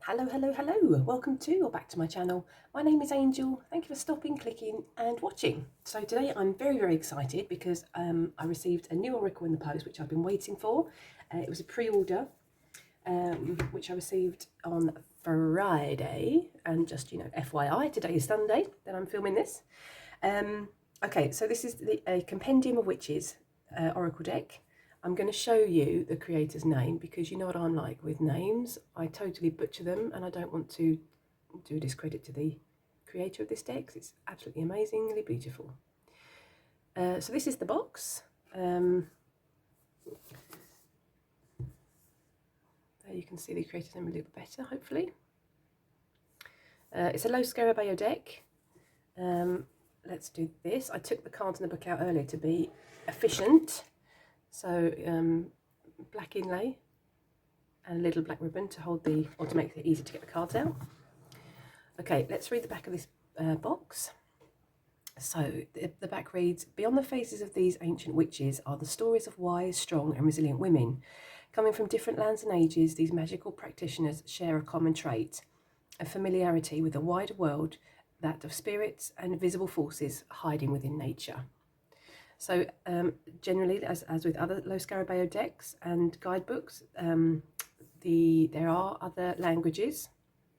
Hello, hello, hello. Welcome to or back to my channel. My name is Angel. Thank you for stopping, clicking and watching. So today I'm very, very excited because I received a new oracle in the post, which I've been waiting for. It was a pre-order, which I received on Friday. And just, FYI, today is Sunday that I'm filming this. Okay, so this is a Compendium of Witches oracle deck. I'm going to show you the creator's name because you know what I'm like with names. I totally butcher them and I don't want to do a discredit to the creator of this deck because it's absolutely amazingly beautiful. So this is the box. There you can see the creator's name a little bit better, hopefully. It's a low Scarabeo deck. Let's do this. I took the cards in the book out earlier to be efficient. So black inlay and a little black ribbon to hold or to make it easy to get the cards out. Okay, let's read the back of this box. So the back reads, beyond the faces of these ancient witches are the stories of wise, strong and resilient women. Coming from different lands and ages, these magical practitioners share a common trait, a familiarity with the wider world, that of spirits and visible forces hiding within nature. So generally, as with other low Scarabeo decks and guidebooks, there are other languages,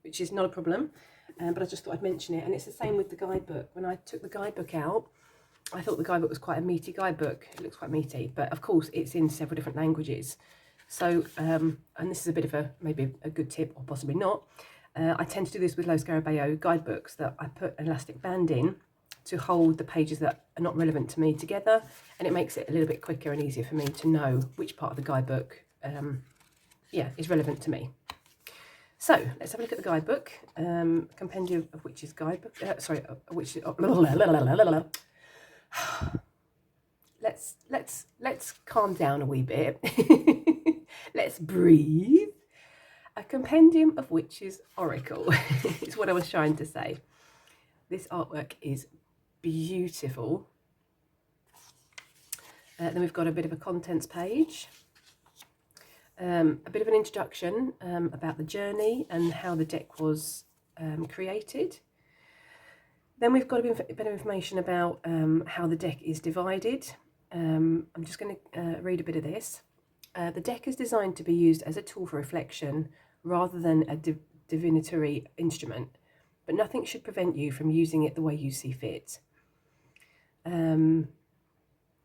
which is not a problem, but I just thought I'd mention it. And it's the same with the guidebook. When I took the guidebook out, I thought the guidebook was quite a meaty guidebook. It looks quite meaty, but of course it's in several different languages. So, and this is a bit of maybe a good tip, or possibly not. I tend to do this with low Scarabeo guidebooks, that I put an elastic band in to hold the pages that are not relevant to me together, and it makes it a little bit quicker and easier for me to know which part of the guidebook is relevant to me. So let's have a look at the guidebook. Compendium of Witches guidebook. Let's calm down a wee bit. Let's breathe. A Compendium of Witches Oracle is what I was trying to say. This artwork is beautiful. Then we've got a bit of a contents page, a bit of an introduction about the journey and how the deck was created. Then we've got a bit of information about how the deck is divided. I'm just going to read a bit of this. The deck is designed to be used as a tool for reflection rather than a divinatory instrument, but nothing should prevent you from using it the way you see fit.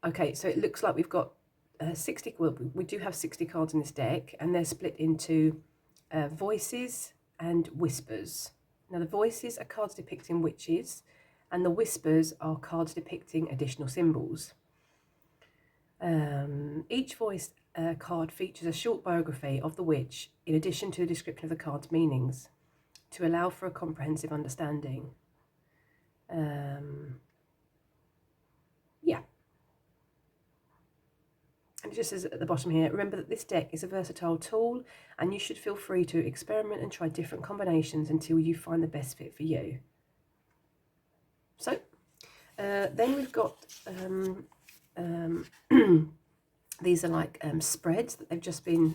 Okay, so it looks like we've got 60, well, we do have 60 cards in this deck, and they're split into voices and whispers. Now the voices are cards depicting witches, and the whispers are cards depicting additional symbols. Each voice card features a short biography of the witch in addition to the description of the card's meanings, to allow for a comprehensive understanding. And it just says at the bottom here, remember that this deck is a versatile tool and you should feel free to experiment and try different combinations until you find the best fit for you. So then we've got these are like spreads that they've just been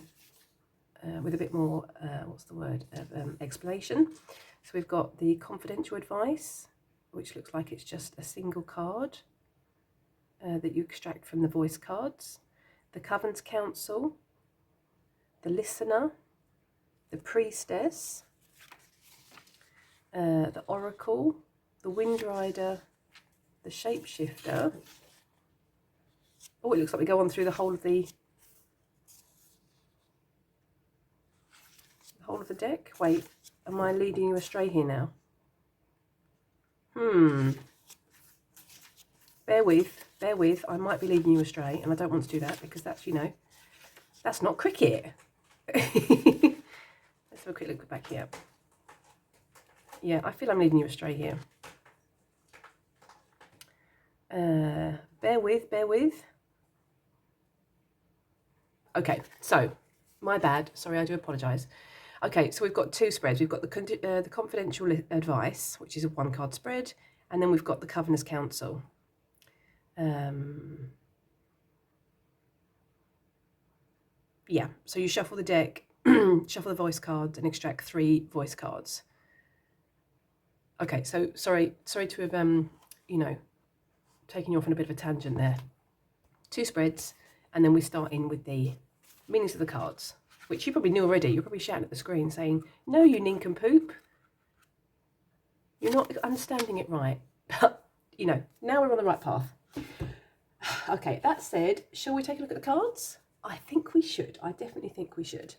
with a bit more explanation. So we've got the confidential advice, which looks like it's just a single card that you extract from the voice cards. The Covenant's Council, the Listener, the Priestess, the Oracle, the Wind Rider, the Shapeshifter. Oh, it looks like we go on through the whole of the deck. Wait, am I leading you astray here now? Bear with, I might be leading you astray, and I don't want to do that because that's, that's not cricket. Let's have a quick look back here. Yeah, I feel I'm leading you astray here. Bear with. Okay, so, my bad. Sorry, I do apologise. Okay, so we've got two spreads. We've got the confidential advice, which is a one-card spread, and then we've got the Covenant's Council. Yeah, so you shuffle the deck shuffle the voice cards and extract 3 voice cards. Okay, so sorry to have you know, taken you off on a bit of a tangent there. 2 spreads, and then we start in with the meanings of the cards, which you probably knew already. You're probably shouting at the screen saying, "No, you nincompoop, you're not understanding it right." But you know, now we're on the right path. Okay, that said, shall we take a look at the cards? I think we should. I definitely think we should.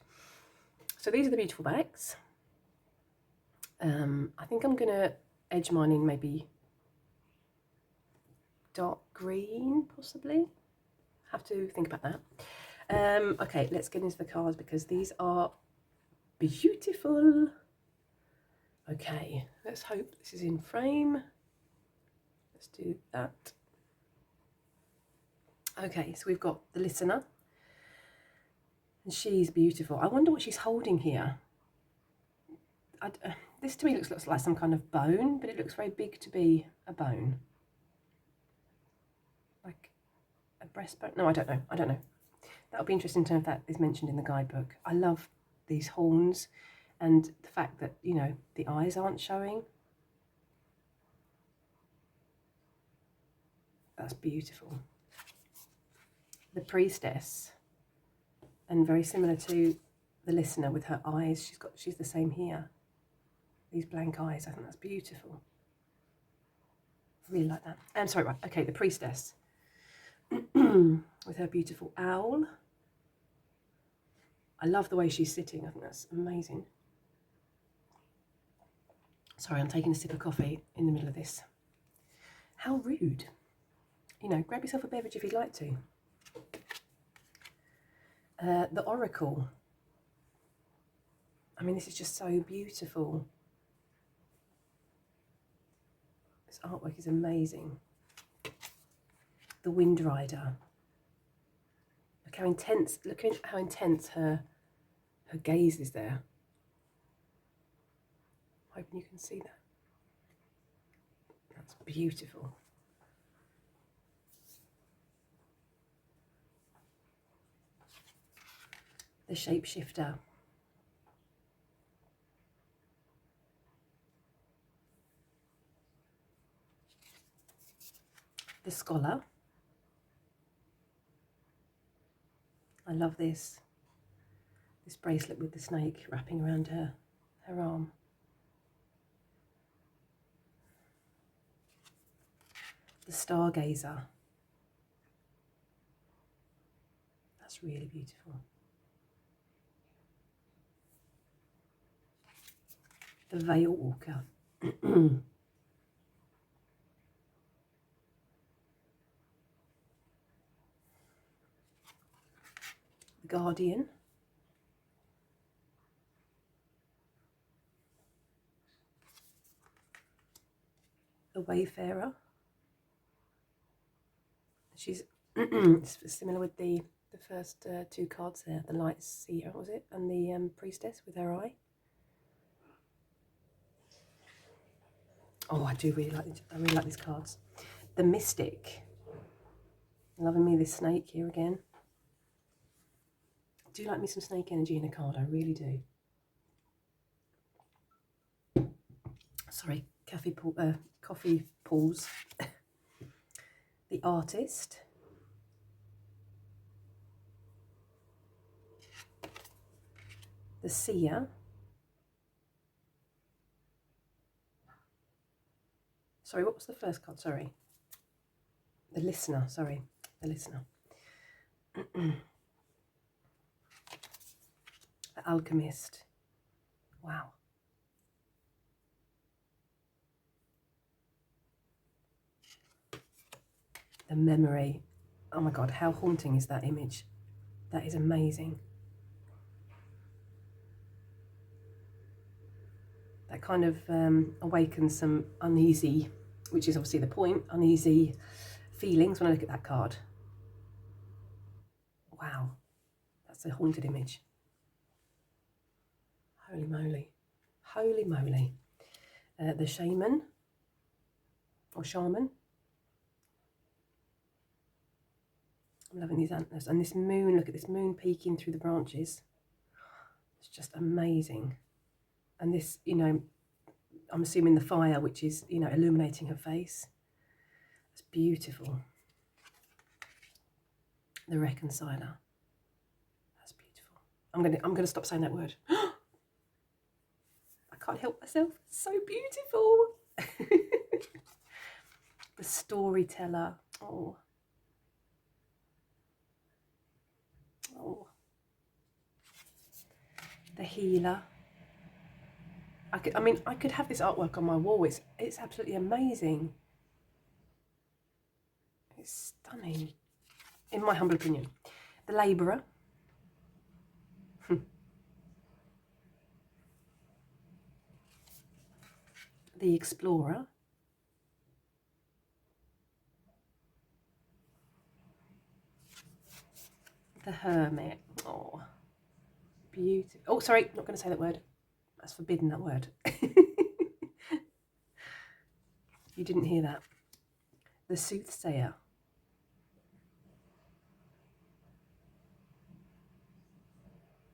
So these are the beautiful backs. I think I'm going to edge mine in maybe dark green, possibly. Have to think about that. Okay, let's get into the cards because these are beautiful. Okay, let's hope this is in frame. Let's do that. Okay, so we've got the listener. And she's beautiful. I wonder what she's holding here. This to me looks like some kind of bone, but it looks very big to be a bone. Like a breastbone? No, I don't know. That'll be interesting to know if that is mentioned in the guidebook. I love these horns and the fact that, you know, the eyes aren't showing. That's beautiful. The priestess, and very similar to the listener with her eyes. She's the same here. These blank eyes. I think that's beautiful. I really like that. I'm sorry, right. Okay, the priestess with her beautiful owl. I love the way she's sitting. I think that's amazing. Sorry, I'm taking a sip of coffee in the middle of this. How rude. You know, grab yourself a beverage if you'd like to. The oracle. I mean, this is just so beautiful. This artwork is amazing. The Wind Rider. Look how intense her gaze is there. Hoping you can see that. That's beautiful. The Shapeshifter. The Scholar. I love this bracelet with the snake wrapping around her arm. The Stargazer. That's really beautiful. The Veil Walker. The Guardian. The Wayfarer. She's similar with the first 2 cards there. The Light Seer, was it? And the Priestess with her eye. Oh, I really like these cards. The Mystic. Loving me this snake here again. I do like me some snake energy in a card, I really do. Sorry, coffee pause. The Artist. The Seer. Sorry, what was the first card? Sorry. The Listener, sorry. The Listener. The Alchemist. Wow. The Memory. Oh my God, how haunting is that image? That is amazing. That kind of awakens some uneasy, which is obviously the point, uneasy feelings when I look at that card. Wow, that's a haunted image. Holy moly. Holy moly. The Shaman, or Shaman. I'm loving these antlers. And this moon, look at this moon peeking through the branches. It's just amazing. And this, you know, I'm assuming the fire, which is, you know, illuminating her face. It's beautiful. The Reconciler. That's beautiful. I'm gonna stop saying that word. I can't help myself. It's so beautiful. The Storyteller. Oh. Oh. The Healer. I could have this artwork on my wall. It's absolutely amazing. It's stunning, in my humble opinion. The Labourer. The Explorer. The Hermit. Oh, beautiful. Oh, sorry, not going to say that word. That's forbidden, that word. You didn't hear that. The Soothsayer.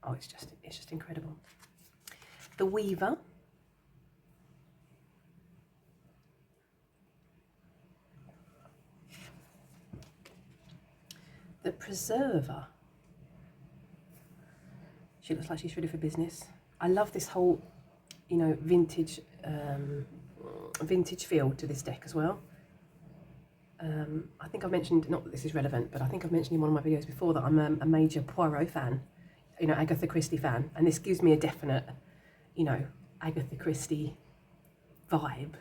Oh, it's just incredible. The Weaver. The Preserver. She looks like she's ready for business. I love this whole, you know, vintage feel to this deck as well. I think I've mentioned, not that this is relevant, but I think I've mentioned in one of my videos before that I'm a major Poirot fan, you know, Agatha Christie fan, and this gives me a definite, you know, Agatha Christie vibe.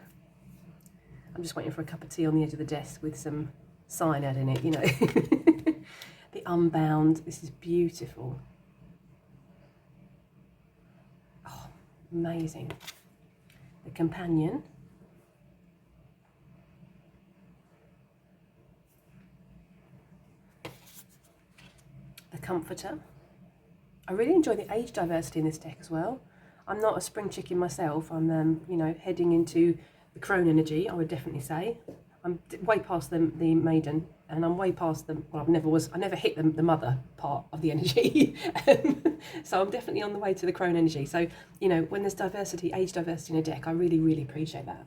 I'm just waiting for a cup of tea on the edge of the desk with some cyanide in it, you know. The Unbound. This is beautiful. Oh, amazing. The Companion. The Comforter. I really enjoy the age diversity in this deck as well. I'm not a spring chicken myself. I'm, you know, heading into the crone energy, I would definitely say. I'm way past the maiden, and I'm way past the, well, I never hit the mother part of the energy. So I'm definitely on the way to the crone energy. So, you know, when there's diversity, age diversity in a deck, I really, really appreciate that.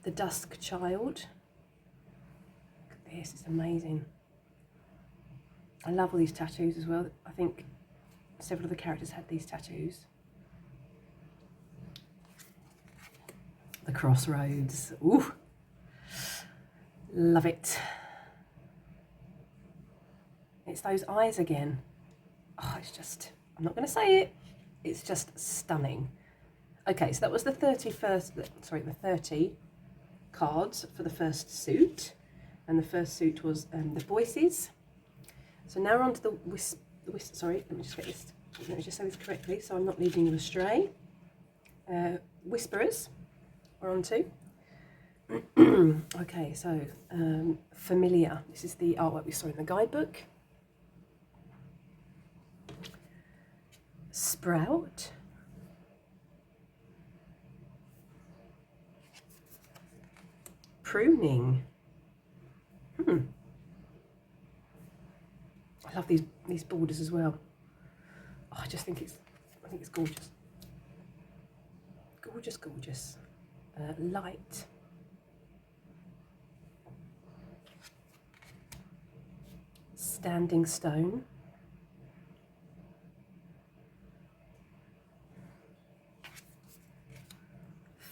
The Dusk Child. Look at this, it's amazing. I love all these tattoos as well. I think several of the characters had these tattoos. The Crossroads. Ooh, love it. It's those eyes again. Oh, it's just, I'm not going to say it. It's just stunning. Okay, so that was the 30 cards for the first suit. And the first suit was the Voices. So now we're on to the sorry, let me just say this correctly so I'm not leading you astray. Whisperers we're on to. Okay, so Familiar. This is the artwork we saw in the guidebook. Sprout. Pruning. I love these borders as well. Oh, I think it's gorgeous. Gorgeous, gorgeous. Light. Standing Stone.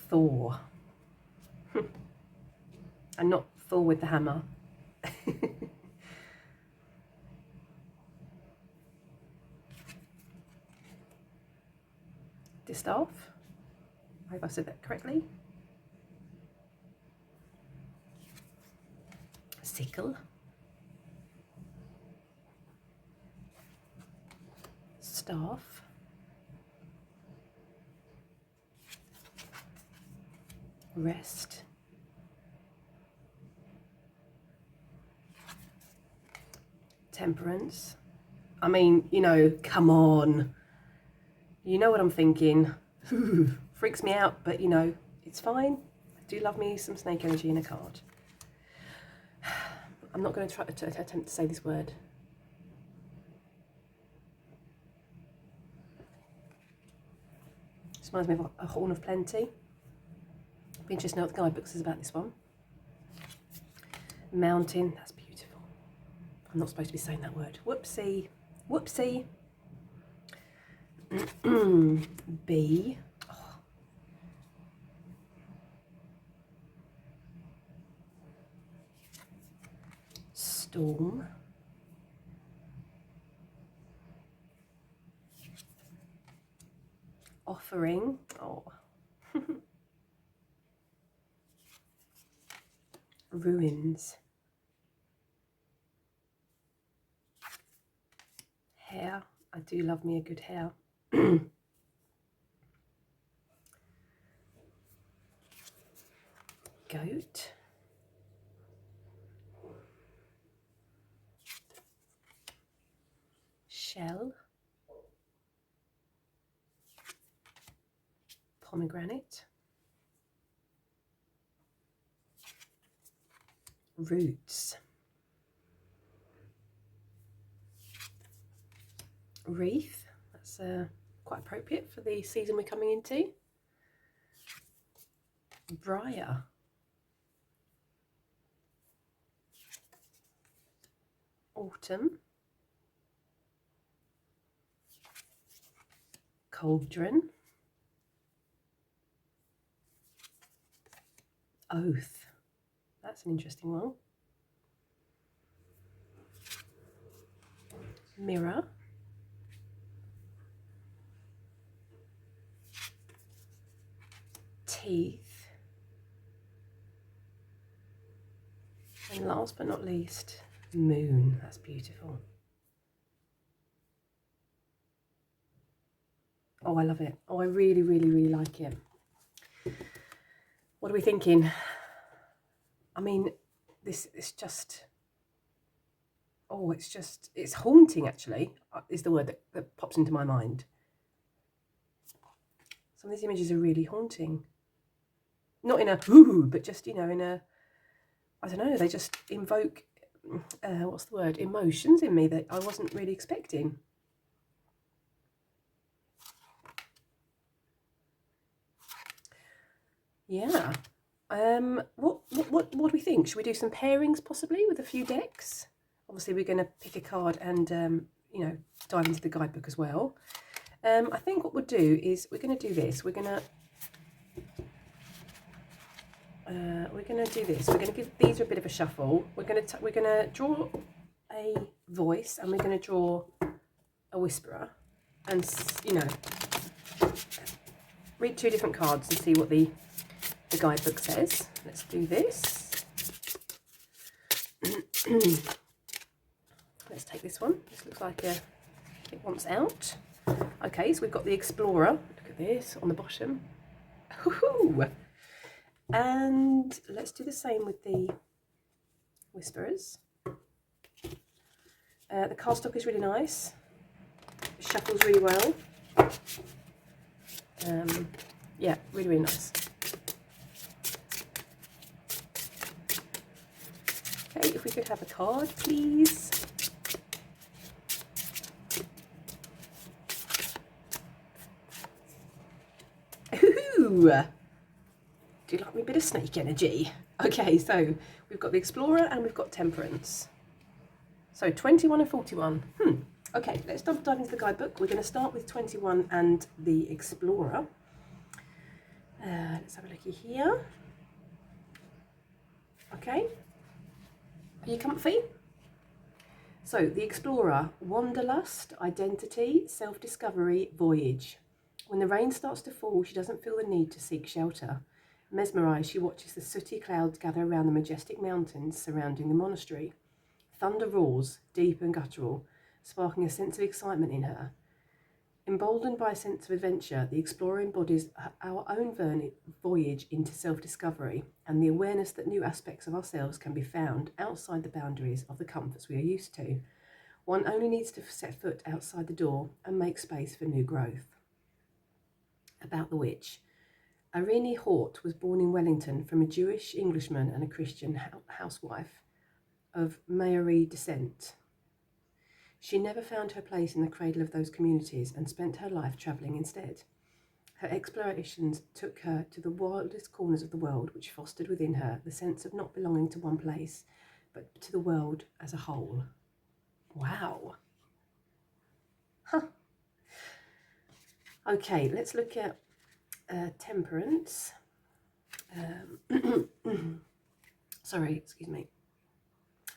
Thor. And not Thor with the hammer. Distaff. I hope I said that correctly. Sickle. Staff. Rest. Temperance. I mean, you know, come on. You know what I'm thinking. Freaks me out, but you know, it's fine. I do love me some snake energy in a card. I'm not going to try to attempt to say this word. This reminds me of a Horn of Plenty. Be interesting to know what the guidebook says about this one. Mountain, that's beautiful. I'm not supposed to be saying that word. Whoopsie. Whoopsie. Bee. Oh. Storm. Offering. Oh. Ruins. Hair. I do love me a good hair. Goat. Shell. Pomegranate. Roots. Wreath. That's quite appropriate for the season we're coming into. Briar. Autumn. Cauldron. Oath. That's an interesting one. Mirror. Teeth. And last but not least, moon. That's beautiful. Oh, I love it. Oh, I really, really, really like it. What are we thinking? I mean, this is just, oh, it's haunting, actually, is the word that pops into my mind. Some of these images are really haunting. Not in a, ooh, but just, you know, in a, I don't know, they just invoke, what's the word, emotions in me that I wasn't really expecting. Yeah. What do we think? Should we do some pairings possibly with a few decks? Obviously, we're going to pick a card and, you know, dive into the guidebook as well. I think what we'll do is we're going to do this. We're going to do this. We're going to give these a bit of a shuffle. We're going to draw a voice and we're going to draw a whisperer, and you know, read two different cards and see what the guidebook says. Let's do this. Let's take this one. This looks like it wants out. Okay, so we've got the Explorer. Look at this on the bottom. Woohoo! And let's do the same with the Whisperers. The cardstock is really nice. It shuffles really well. Yeah, really, really nice. Okay, if we could have a card, please. Ooh! Do you like me a bit of snake energy? Okay, so we've got the Explorer and we've got Temperance. So 21 and 41. Okay, let's dive into the guidebook. We're going to start with 21 and the Explorer. Let's have a looky here. Okay. Are you comfy? So the Explorer, wanderlust, identity, self-discovery, voyage. When the rain starts to fall, she doesn't feel the need to seek shelter. Mesmerised, she watches the sooty clouds gather around the majestic mountains surrounding the monastery. Thunder roars, deep and guttural, sparking a sense of excitement in her. Emboldened by a sense of adventure, the Explorer embodies our own voyage into self-discovery and the awareness that new aspects of ourselves can be found outside the boundaries of the comforts we are used to. One only needs to set foot outside the door and make space for new growth. About the witch. Irene Hort was born in Wellington from a Jewish Englishman and a Christian housewife of Maori descent. She never found her place in the cradle of those communities and spent her life travelling instead. Her explorations took her to the wildest corners of the world, which fostered within her the sense of not belonging to one place, but to the world as a whole. Wow. Huh. Okay, let's look at temperance. Sorry, excuse me.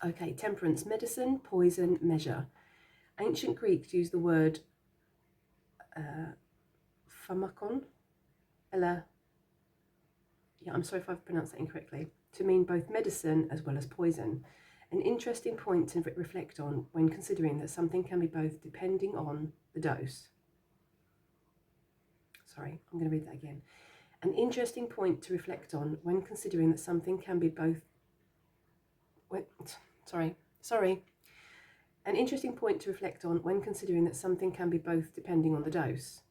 Okay, temperance, medicine, poison, measure. Ancient Greeks used the word pharmakon, yeah, I'm sorry if I've pronounced that incorrectly, to mean both medicine as well as poison. An interesting point to reflect on when considering that something can be both depending on the dose. Sorry, I'm going to read that again. An interesting point to reflect on when considering that something can be both... An interesting point to reflect on when considering that something can be both depending on the dose.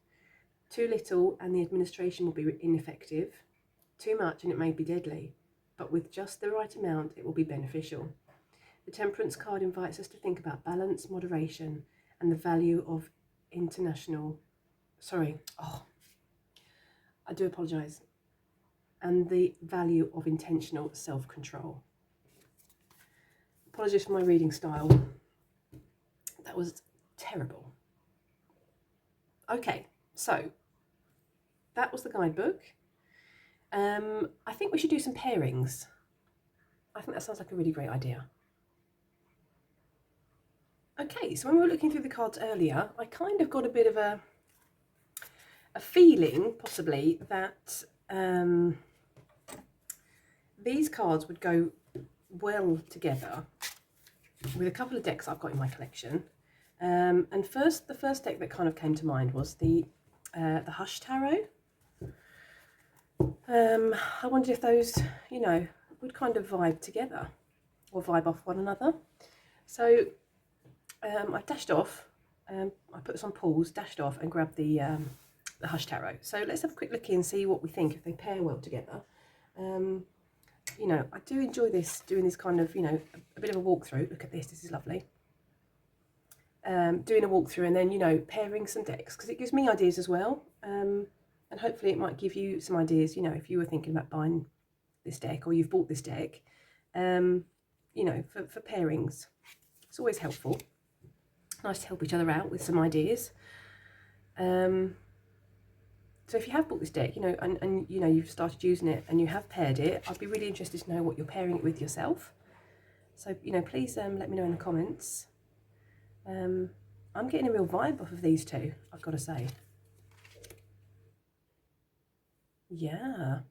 Too little and the administration will be ineffective. Too much and it may be deadly. But with just the right amount, it will be beneficial. The Temperance card invites us to think about balance, moderation, and the value of I do apologise. And the value of intentional self-control. Apologies for my reading style. That was terrible. Okay, so that was the guidebook. I think we should do some pairings. I think that sounds like a really great idea. Okay, so when we were looking through the cards earlier, I kind of got a bit of a feeling, possibly, that these cards would go well together with a couple of decks I've got in my collection. And the first deck that kind of came to mind was the Hush Tarot. I wondered if those, would kind of vibe together or vibe off one another. So I dashed off, I put this on pause, dashed off and grabbed the Hush Tarot. So let's have a quick look in and see what we think, if they pair well together. I do enjoy doing this kind of, a bit of a walkthrough. Look at this, this is lovely. Doing a walkthrough and then, pairing some decks, because it gives me ideas as well. And hopefully it might give you some ideas, if you were thinking about buying this deck or you've bought this deck, for pairings. It's always helpful. Nice to help each other out with some ideas. So if you have bought this deck, and you've started using it and you have paired it, I'd be really interested to know what you're pairing it with yourself. So, please let me know in the comments. I'm getting a real vibe off of these two, I've got to say. Yeah.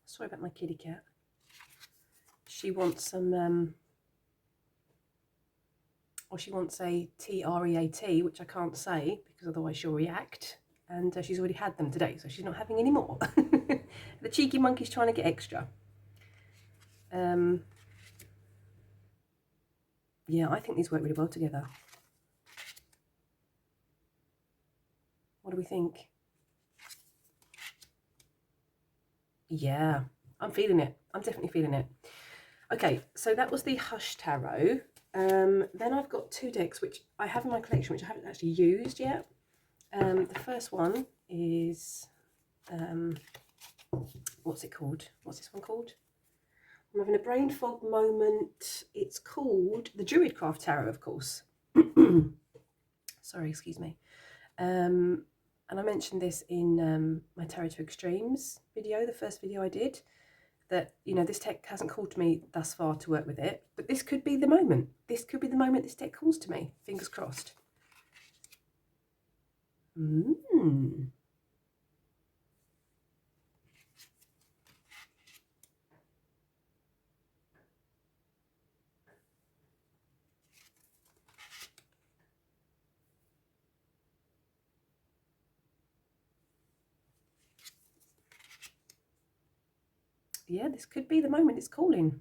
Sorry about my kitty cat. She wants some, or she wants a TREAT, which I can't say because otherwise she'll react. And she's already had them today, so she's not having any more. The cheeky monkey's trying to get extra. Yeah, I think these work really well together. What do we think? Yeah, I'm feeling it. I'm definitely feeling it. Okay, so that was the Hush Tarot. Then I've got two decks which I have in my collection, which I haven't actually used yet. The first one is, what's it called? What's this one called? I'm having a brain fog moment. It's called the Druidcraft Tarot, of course. Sorry, excuse me. And I mentioned this in my Tarot to Extremes video, the first video I did, that, this deck hasn't called to me thus far to work with it, but this could be the moment. This could be the moment this deck calls to me. Fingers crossed. Yeah, this could be the moment it's calling.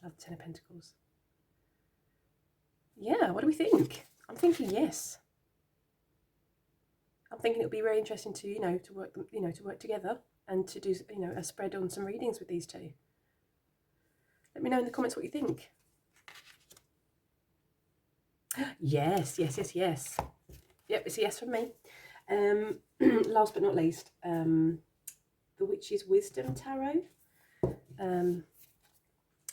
Love the Ten of Pentacles. Yeah, what do we think? I'm thinking yes. I'm thinking it'll be very interesting to, to work them, to work together and to do, a spread on some readings with these two. Let me know in the comments what you think. Yes, yes, yes, yes. Yep, it's a yes from me. Last but not least, the Witch's Wisdom Tarot.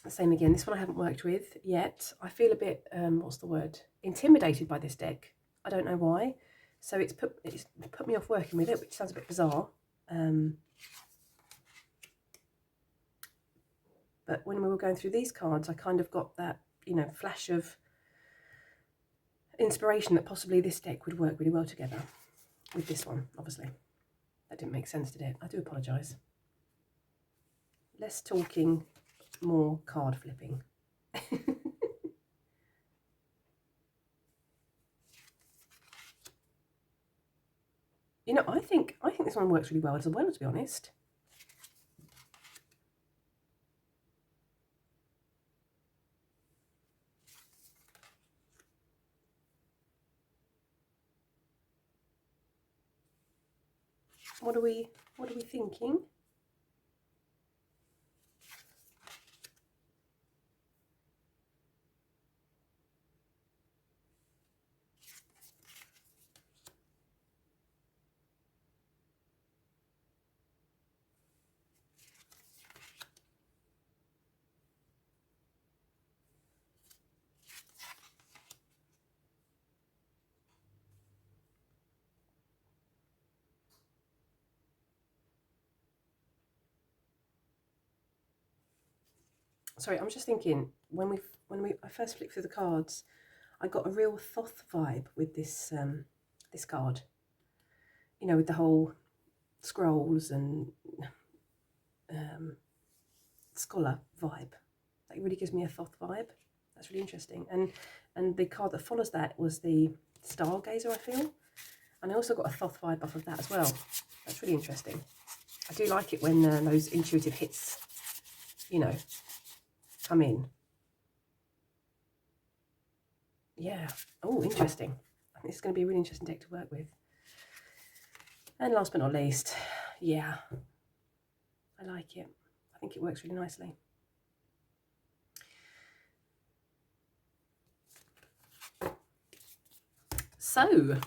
Same again. This one I haven't worked with yet. I feel a bit, what's the word? Intimidated by this deck. I don't know why. So it's put me off working with it, which sounds a bit bizarre. But when we were going through these cards, I kind of got that, flash of inspiration that possibly this deck would work really well together with this one, obviously. That didn't make sense, did it? I do apologise. Less talking, more card flipping. I think this one works really well as well, to be honest. What are we thinking? Sorry, I'm just thinking, when I first flicked through the cards, I got a real Thoth vibe with this this card. With the whole scrolls and scholar vibe. That really gives me a Thoth vibe. That's really interesting. And the card that follows that was the Stargazer, I feel. And I also got a Thoth vibe off of that as well. That's really interesting. I do like it when those intuitive hits, come in. Yeah. Oh, interesting. I think this is going to be a really interesting deck to work with. And last but not least, yeah, I like it. I think it works really nicely. So,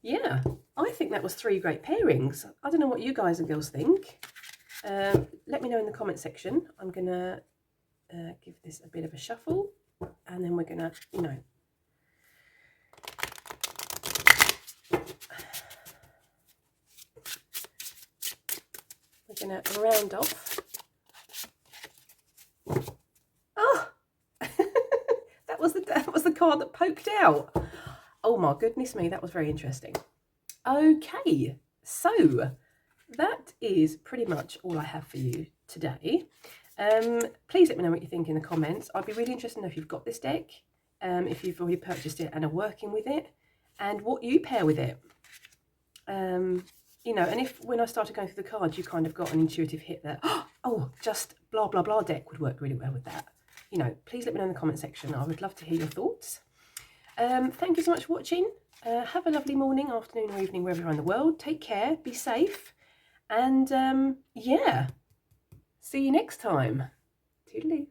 yeah, I think that was 3 great pairings. I don't know what you guys and girls think. Let me know in the comment section. I'm going to give this a bit of a shuffle, and then we're going to, we're going to round off. Oh, that was the card that poked out. Oh my goodness me, that was very interesting. Okay, so that is pretty much all I have for you today. Please let me know what you think in the comments. I'd be really interested to know if you've got this deck, if you've already purchased it and are working with it, and what you pair with it. And if when I started going through the cards, you kind of got an intuitive hit that, oh, just blah, blah, blah deck would work really well with that. Please let me know in the comment section. I would love to hear your thoughts. Thank you so much for watching. Have a lovely morning, afternoon or evening wherever you are in the world. Take care, be safe, and yeah, see you next time. Toodaloo.